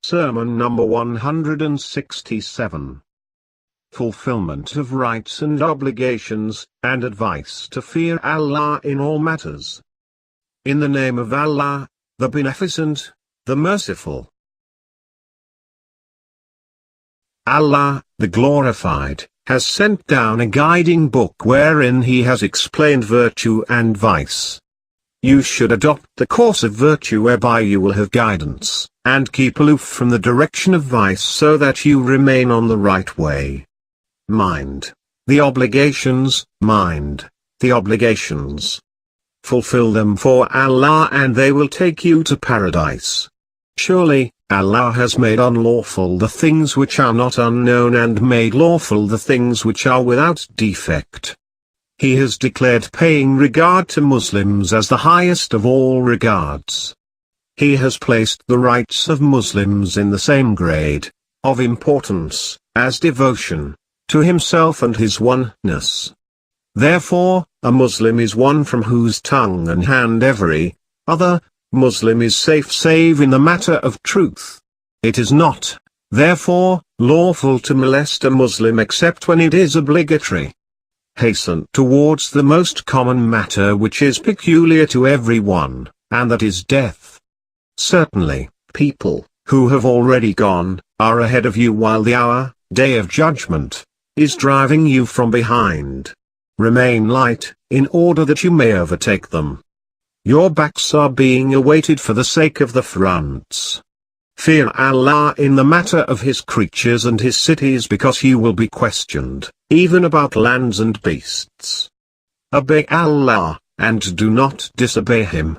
Sermon number 167. Fulfillment of rights and obligations, and advice to fear Allah in all matters. In the name of Allah, the Beneficent, the Merciful. Allah, the Glorified, has sent down a guiding book wherein He has explained virtue and vice. You should adopt the course of virtue whereby you will have guidance, and keep aloof from the direction of vice so that you remain on the right way. Mind the obligations, fulfill them for Allah and they will take you to paradise. Surely, Allah has made unlawful the things which are not unknown and made lawful the things which are without defect. He has declared paying regard to Muslims as the highest of all regards. He has placed the rights of Muslims in the same grade of importance as devotion to Himself and His oneness. Therefore, a Muslim is one from whose tongue and hand every other Muslim is safe save in the matter of truth. It is not, therefore, lawful to molest a Muslim except when it is obligatory. Hasten towards the most common matter which is peculiar to every one, and that is death. Certainly, people, who have already gone, are ahead of you while the hour, day of judgment, is driving you from behind. Remain light, in order that you may overtake them. Your backs are being awaited for the sake of the fronts. Fear Allah in the matter of His creatures and His cities because you will be questioned, even about lands and beasts. Obey Allah, and do not disobey Him.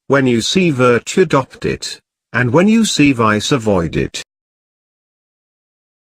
When you see virtue adopt it, and when you see vice avoid it.